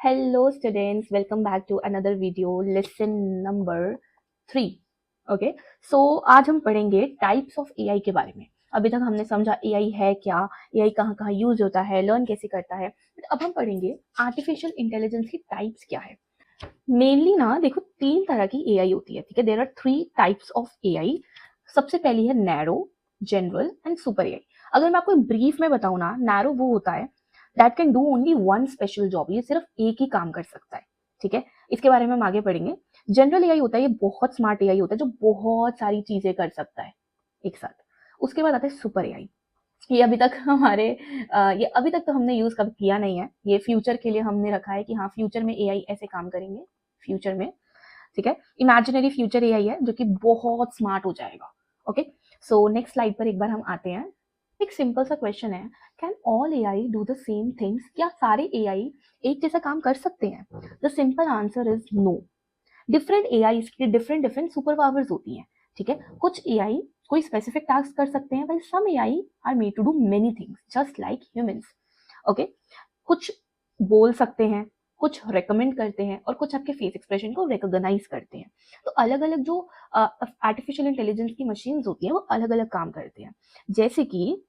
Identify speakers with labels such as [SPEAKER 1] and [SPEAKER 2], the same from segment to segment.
[SPEAKER 1] Hello students, welcome back to another video, lesson number 3. Okay, सो आज हम पढ़ेंगे types of AI के बारे में। अभी तक हमने समझा एआई है क्या, एआई कहाँ कहाँ यूज होता है, लर्न कैसे करता है। बट अब हम पढ़ेंगे आर्टिफिशियल इंटेलिजेंस की टाइप्स क्या है। मेनली ना देखो, 3 तरह की एआई होती है, ठीक है। There are 3 types of AI. सबसे पहली है narrow, general and super AI. अगर मैं आपको ब्रीफ में बताऊं ना, नैरो वो होता है that can do only one special job, ये सिर्फ एक ही काम कर सकता है, ठीक है। इसके बारे में हम आगे पढ़ेंगे। जनरल एआई होता है, ये बहुत स्मार्ट एआई होता है जो बहुत सारी चीजें कर सकता है एक साथ। उसके बाद आता है सुपर एआई। ये अभी तक ये अभी तक तो हमने यूज कभी किया नहीं है, ये फ्यूचर के लिए हमने रखा है कि हाँ फ्यूचर में एआई ऐसे काम करेंगे फ्यूचर में, ठीक है। इमेजिनरी फ्यूचर एआई है जो कि बहुत स्मार्ट हो जाएगा। ओके, सो नेक्स्ट स्लाइड पर एक बार हम आते हैं। एक सिंपल सा क्वेश्चन है, can all AI do the same things? क्या सारे एआई एक जैसा काम कर सकते हैं? The simple answer is no. Different AI की डिफरेंट डिफरेंट सुपर पावर्स होती हैं, ठीक है। कुछ एआई कोई स्पेसिफिक टास्क कर सकते हैं, while some AI are made to do many things just like humans. Okay, कुछ बोल सकते हैं, कुछ रेकमेंड करते हैं और कुछ आपके फेस एक्सप्रेशन को रिकॉग्नाइज करते हैं। तो अलग अलग जो आर्टिफिशियल इंटेलिजेंस की मशीन्स होती हैं वो अलग अलग काम करते हैं। जैसे कि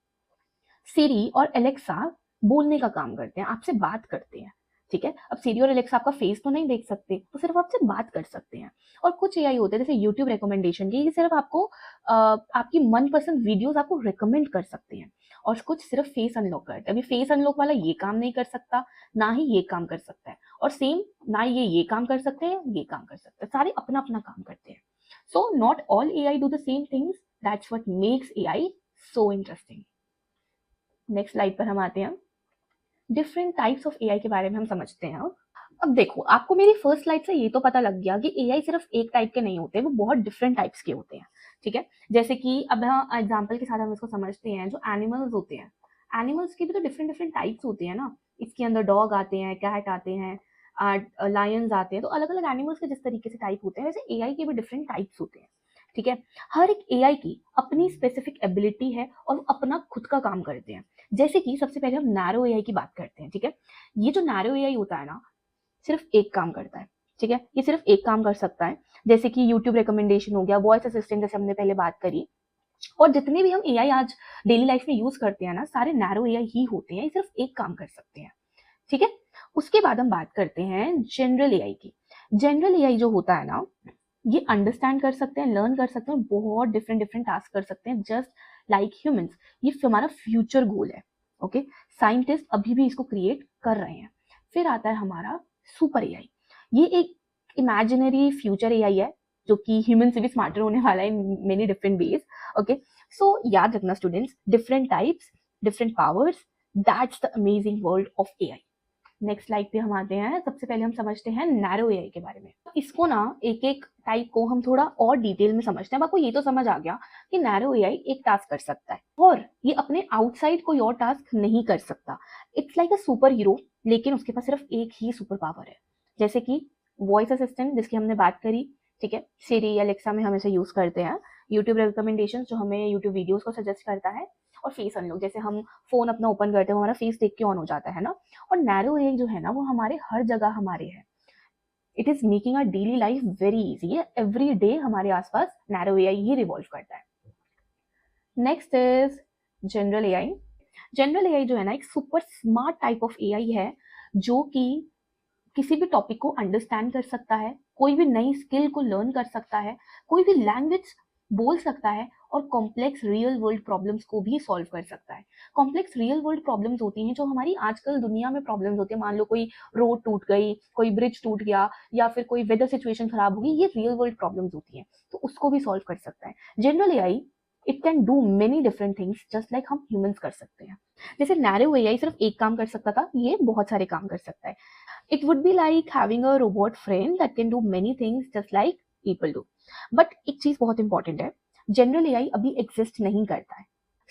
[SPEAKER 1] सिरी और एलेक्सा बोलने का काम करते हैं, आपसे बात करते हैं, ठीक है। अब सिरी और एलेक्सा आपका फेस तो नहीं देख सकते, तो सिर्फ आपसे बात कर सकते हैं। और कुछ एआई होते हैं जैसे यूट्यूब रिकमेंडेशन के, ये सिर्फ आपको आपकी मनपसंद वीडियोस आपको रिकमेंड कर सकते हैं। और कुछ सिर्फ फेस अनलॉक करते हैं। अभी फेस अनलॉक वाला ये काम नहीं कर सकता, ना ही ये काम कर सकता है, और सेम ना ये काम कर सकते हैं, ये काम कर सकते हैं, सारे अपना अपना काम करते हैं। So not all AI do the same things, that's what makes AI so interesting. Next slide पर हम आते हैं। डिफरेंट टाइप्स ऑफ एआई के बारे में हम समझते हैं। अब देखो, आपको मेरी फर्स्ट स्लाइड से ये तो पता लग गया कि एआई सिर्फ एक टाइप के नहीं होते, वो बहुत डिफरेंट टाइप्स के होते हैं, ठीक है। जैसे कि अब हम एग्जांपल के साथ हम इसको समझते हैं, जो एनिमल्स होते हैं, एनिमल्स की भी तो डिफरेंट डिफरेंट टाइप्स होते हैं ना। इसके अंदर डॉग आते हैं, कैट आते हैं, लायंस आते हैं। तो अलग अलग एनिमल्स के जिस तरीके से टाइप होते हैं, वैसे एआई के भी डिफरेंट टाइप्स होते हैं, ठीक है। हर एक एआई की अपनी स्पेसिफिक एबिलिटी है और वो अपना खुद का काम करते हैं। जैसे कि सबसे पहले हम नैरो एआई की बात करते हैं, ठीक है। ये जो नैरो एआई होता है ना, सिर्फ एक काम करता है, ठीक है। ये सिर्फ एक काम कर सकता है, जैसे कि यूट्यूब रिकमेंडेशन हो गया, वॉइस असिस्टेंट जैसे हमने पहले बात करी। और जितने भी हम एआई आज डेली लाइफ में यूज करते हैं ना, सारे नैरो एआई ही होते हैं, ये सिर्फ एक काम कर सकते हैं, ठीक है। उसके बाद हम बात करते हैं जनरल एआई की। जनरल एआई जो होता है ना, ये अंडरस्टैंड कर सकते हैं, लर्न कर सकते हैं, बहुत डिफरेंट डिफरेंट टास्क कर सकते हैं जस्ट लाइक ह्यूमंस। ये हमारा फ्यूचर गोल है, ओके। साइंटिस्ट अभी भी इसको क्रिएट कर रहे हैं। फिर आता है हमारा सुपर एआई। ये एक इमेजिनरी फ्यूचर एआई है जो कि ह्यूमन से भी स्मार्टर होने वाला है in many different ways, okay. So याद रखना students, different types, different powers, that's the amazing world of AI. Next slide पे हम आते हैं। सबसे पहले हम समझते हैं नैरो एआई के बारे में। इसको ना एक एक टाइप को हम थोड़ा और डिटेल में समझते हैं। आपको ये तो समझ आ गया कि नैरो एआई एक टास्क कर सकता है और ये अपने आउटसाइड कोई और टास्क नहीं कर सकता। It's like a super hero, लेकिन उसके पास सिर्फ एक ही सुपर पावर है। जैसे कि वॉइस असिस्टेंट जिसकी हमने बात करी, ठीक है। सिरी, एलेक्सा में हम इसे यूज करते हैं। यूट्यूब रिकमेंडेशन जो हमें यूट्यूब वीडियोस को सजेस्ट करता है। और फेस अनलॉक, जैसे हम फोन अपना ओपन करते हैं, हमारा फेस देख के ऑन हो जाता है ना। और नैरो एआई जो है ना, वो हमारे हर जगह हमारे है। It is making our daily life very easy. Every day हमारे आसपास नैरो एआई ही रिवॉल्व करता है। Next is general AI. General AI जो है ना, एक super smart type of AI है जो कि किसी भी टॉपिक को अंडरस्टैंड कर सकता है, कोई भी नई स्किल को लर्न कर सकता है, कोई भी लैंग्वेज बोल सकता है और कॉम्प्लेक्स रियल वर्ल्ड प्रॉब्लम्स को भी सॉल्व कर सकता है। कॉम्प्लेक्स रियल वर्ल्ड प्रॉब्लम्स होती हैं जो हमारी आजकल दुनिया में प्रॉब्लम्स होती है। मान लो कोई रोड टूट गई, कोई ब्रिज टूट गया, या फिर कोई वेदर सिचुएशन खराब हो गई, ये रियल वर्ल्ड प्रॉब्लम्स होती हैं, तो उसको भी सॉल्व कर सकता है। General AI it can do many different things just like हम ह्यूमंस कर सकते हैं। जैसे नैरो एआई सिर्फ एक काम कर सकता था, ये बहुत सारे काम कर सकता है। It would be like having a robot friend that can do many things just like people do. But एक चीज बहुत इंपॉर्टेंट है, जनरल एआई अभी एग्जिस्ट नहीं करता है।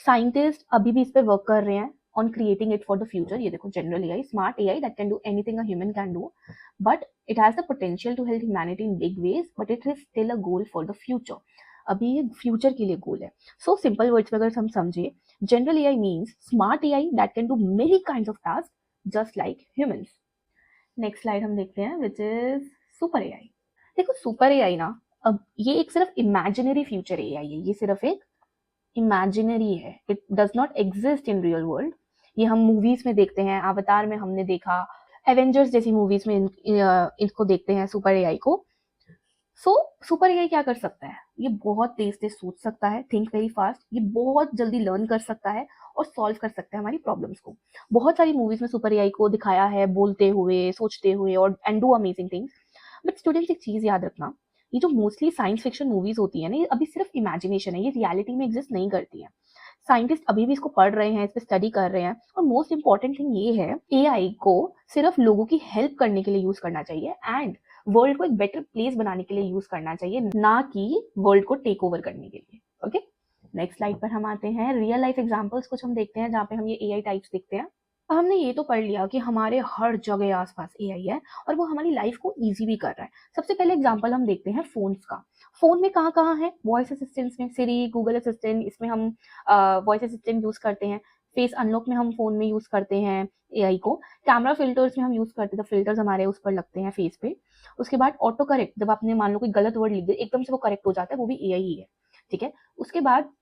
[SPEAKER 1] साइंटिस्ट अभी भी इस पे वर्क कर रहे हैं on creating it for the future. ये देखो, general AI, smart AI that can do anything a human can do, but it has the potential to help humanity in big ways, but it is still a goal for the future. अभी ये future के लिए गोल है। So simple words में अगर हम समझे, general AI means smart AI that can do many kind of task just like humans. Next slide हम देखते हैं विच इज सुपर एआई। देखो सुपर एआई ना, अब ये एक सिर्फ इमेजिनरी फ्यूचर एआई है, ये सिर्फ एक इमेजिनरी है, it does not exist in real world. ये हम मूवीज में देखते हैं, अवतार में हमने देखा, एवेंजर्स जैसी मूवीज में इनको देखते हैं सुपर एआई को। सो सुपर एआई क्या कर सकता है, ये बहुत तेज तेज सोच सकता है, थिंक वेरी फास्ट, ये बहुत जल्दी लर्न कर सकता है और सॉल्व कर सकता है हमारी प्रॉब्लम्स को। बहुत सारी मूवीज में सुपर एआई को दिखाया है बोलते हुए, सोचते हुए और and do amazing things. But students एक चीज याद रखना, ये जो मोस्टली साइंस फिक्शन मूवीज होती है ना, ये अभी सिर्फ इमेजिनेशन है, ये रियलिटी में एग्जिस्ट नहीं करती है। साइंटिस्ट अभी भी इसको पढ़ रहे हैं, इस पे स्टडी कर रहे हैं, और मोस्ट इंपॉर्टेंट थिंग ये है, एआई को सिर्फ लोगों की हेल्प करने के लिए यूज करना चाहिए एंड वर्ल्ड को एक बेटर प्लेस बनाने के लिए यूज करना चाहिए, ना कि वर्ल्ड को टेक ओवर करने के लिए। ओके, नेक्स्ट स्लाइड पर हम आते हैं, रियल लाइफ एग्जांपल्स कुछ हम देखते हैं जहाँ पे हम ये एआई टाइप्स देखते हैं। हमने ये तो पढ़ लिया कि हमारे हर जगह आसपास एआई है और वो हमारी लाइफ को इजी भी कर रहा है। सबसे पहले एग्जांपल हम देखते हैं फोन्स का। फोन में कहाँ कहाँ है, वॉइस असिस्टेंट्स में सिरी, गूगल असिस्टेंट, इसमें हम वॉइस असिस्टेंट यूज करते हैं। फेस अनलॉक में हम फोन में यूज करते हैं एआई को। कैमरा फिल्टर्स में हम यूज करते हैं, तो फिल्टर्स हमारे उस पर लगते हैं फेस पे। उसके बाद ऑटो करेक्ट, जब आपने मान लो कोई गलत वर्ड लिख दिया एकदम से वो करेक्ट हो जाता है, वो भी एआई ही है। ठीक है, उसके बाद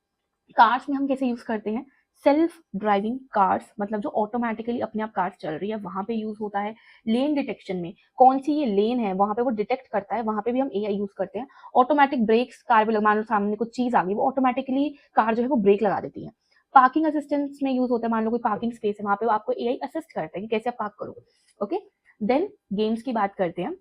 [SPEAKER 1] कार्स में हम कैसे यूज करते हैं, सेल्फ ड्राइविंग कार्स, मतलब जो ऑटोमेटिकली अपने आप कार्स चल रही है वहां पे यूज होता है। लेन डिटेक्शन में कौन सी ये लेन है वहां पे वो डिटेक्ट करता है, वहां पे भी हम एआई यूज करते हैं। ऑटोमेटिक ब्रेक्स, कार पे मान लो सामने कुछ चीज आ गई, वो ऑटोमेटिकली कार जो है वो ब्रेक लगा देती है। पार्किंग असिस्टेंस में यूज होता है, मान लो कोई पार्किंग स्पेस है, वहां पे आपको एआई असिस्ट करता है कि कैसे आप पार्क करो। ओके, देन गेम्स की बात करते हैं।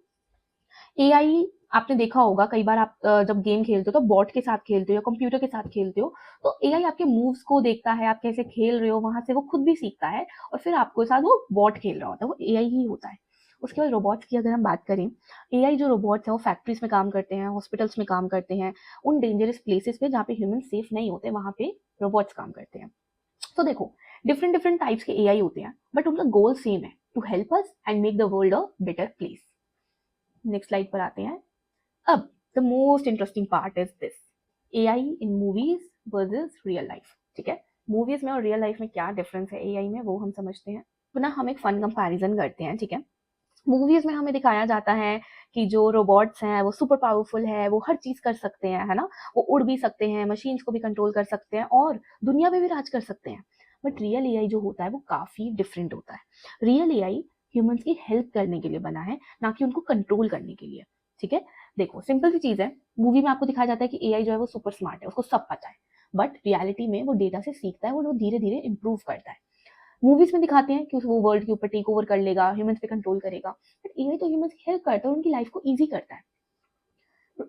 [SPEAKER 1] एआई, आपने देखा होगा कई बार आप जब गेम खेलते हो तो बॉट के साथ खेलते हो या कंप्यूटर के साथ खेलते हो, तो एआई आपके मूव्स को देखता है, आप कैसे खेल रहे हो, वहां से वो खुद भी सीखता है और फिर आपके साथ वो बॉट खेल रहा होता है, वो एआई ही होता है। उसके बाद रोबोट्स की अगर हम बात करें, एआई जो रोबोट्स है वो फैक्ट्रीज में काम करते हैं, हॉस्पिटल्स में काम करते हैं, उन डेंजरस प्लेसेस पे जहाँ पे ह्यूमन सेफ नहीं होते वहां पे रोबोट्स काम करते हैं। तो देखो, डिफरेंट डिफरेंट टाइप्स के एआई होते हैं बट उनका गोल सेम है, to help us and make the world a better place. Next slide पर आते हैं। अब the most interesting part is this, AI in movies versus real life. ठीक है, मूवीज में और रियल लाइफ में क्या डिफरेंस है एआई में, वो हम समझते हैं। तो ना हम एक फन कंपैरिजन करते हैं। ठीक है, मूवीज में हमें दिखाया जाता है कि जो रोबोट्स हैं वो सुपर पावरफुल है, वो हर चीज कर सकते हैं, है ना, वो उड़ भी सकते हैं, मशीन्स को भी कंट्रोल कर सकते हैं और दुनिया पे भी राज कर सकते हैं। बट रियल एआई जो होता है वो काफी डिफरेंट होता है। रियल एआई ह्यूमंस की हेल्प करने के लिए बना है, ना कि उनको कंट्रोल करने के लिए। ठीक है, देखो सिंपल सी चीज है, मूवी में आपको दिखाया जाता है कि एआई जो है वो सुपर स्मार्ट है, उसको सब पता है। बट रियलिटी में वो डेटा से सीखता है, वो धीरे धीरे इंप्रूव करता है। मूवीज में दिखाते हैं कि वो वर्ल्ड के ऊपर टेक ओवर कर लेगा, ह्यूमंस पे कंट्रोल करेगा, बट एआई तो ह्यूमंस की हेल्प करता है और उनकी लाइफ को इजी करता है।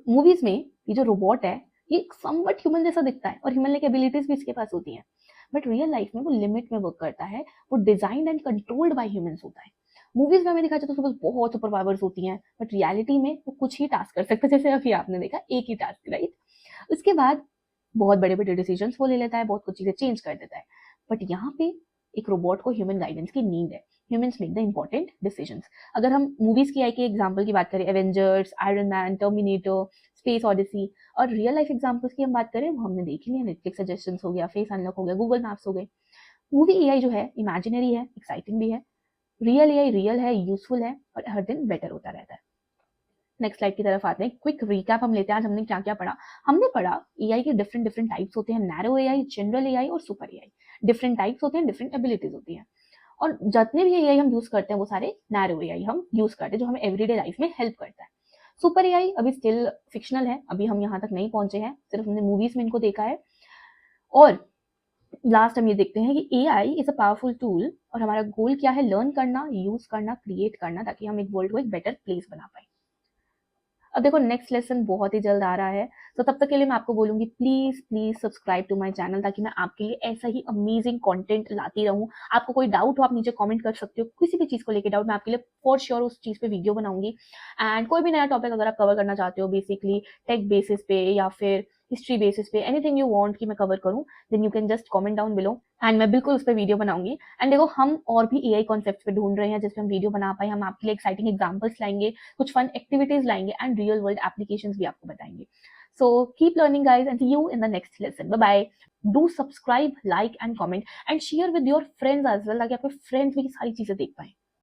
[SPEAKER 1] मूवीज में ये जो रोबोट है ये समवट ह्यूमन जैसा दिखता है और ह्यूमन लाइक एबिलिटीज भी इसके पास होती हैं, बट रियल लाइफ में वो लिमिट में वर्क करता है, वो designed and controlled by humans होता है। मूवीज में हमें दिखाया जाता है उसके पास बहुत सुपर पावर्स होती हैं, बट रियलिटी में वो कुछ ही टास्क कर सकता है, जैसे अभी आपने देखा एक ही टास्क, राइट। उसके बाद बहुत बड़े बड़े डिसीजन वो ले लेता है, बहुत कुछ चीजें चेंज कर देता है। बट यहाँ पे एक रोबोट को ह्यूमन गाइडेंस की नीड है, humans make the important decisions. अगर हम मूवीज की आई के एग्जांपल की बात करें, Avengers, iron man, terminator, space Odyssey, और रियल लाइफ एग्जांपल्स की हम बात करें, वो हमने देख लिया, नेटफ्लिक्स सजेशंस हो गया, फेस अनलॉक हो गया, गूगल मैप्स हो गए। मूवी एआई जो है इमेजिनरी है, एक्साइटिंग भी है। रियल एआई रियल है, यूजफुल है और हर दिन बेटर होता रहता है। नेक्स्ट स्लाइड की तरफ आते हैं, क्विक रिकैप हम लेते हैं आज हमने क्या क्या पढ़ा। हमने पढ़ा एआई के डिफरेंट डिफरेंट टाइप्स होते हैं, नैरो एआई, जनरल एआई और सुपर एआई। डिफरेंट टाइप्स होते हैं, डिफरेंट एबिलिटीज होती हैं, और जितने भी एआई हम यूज करते हैं वो सारे नैरो एआई हम यूज करते हैं जो हमें एवरीडे लाइफ में हेल्प करता है। सुपर एआई अभी स्टिल फिक्शनल है, अभी हम यहाँ तक नहीं पहुंचे हैं, सिर्फ हमने मूवीज में इनको देखा है। और लास्ट हम ये देखते हैं कि AI is a powerful tool और हमारा गोल क्या है, लर्न करना, यूज करना, क्रिएट करना, ताकि हम एक वर्ल्ड को एक बेटर प्लेस बना पाए। अब देखो नेक्स्ट लेसन बहुत ही जल्द आ रहा है, तो तब तक के लिए मैं आपको बोलूंगी please please subscribe to my channel, ताकि मैं आपके लिए ऐसा ही अमेजिंग कंटेंट लाती रहूं। आपको कोई डाउट हो आप नीचे कमेंट कर सकते हो, किसी भी चीज को लेकर डाउट, मैं आपके लिए फॉर श्योर उस चीज पे वीडियो बनाऊंगी। एंड कोई भी नया टॉपिक अगर आप कवर करना चाहते हो, बेसिकली टेक बेसिस पे या फिर हिस्ट्री बेसिस पे, एनीथिंग यू वांट कि मैं कवर करूं, then you can just comment down below and मैं बिल्कुल उस पर वीडियो बनाऊंगी। एंड देखो हम और भी एआई कॉन्सेप्ट पे ढूंढ रहे हैं जिसपे हम वीडियो बना पाए, हम आपके लिए एक्साइटिंग एग्जांपल्स लाएंगे, कुछ फन एक्टिविटीज लाएंगे एंड रियल वर्ल्ड एप्लीकेशंस भी आपको बताएंगे। So keep learning guys and see you in the next lesson. Bye bye. Do subscribe, like and comment and share with your friends as well, ताकि आपके friends भी सारी चीजें देख पाए।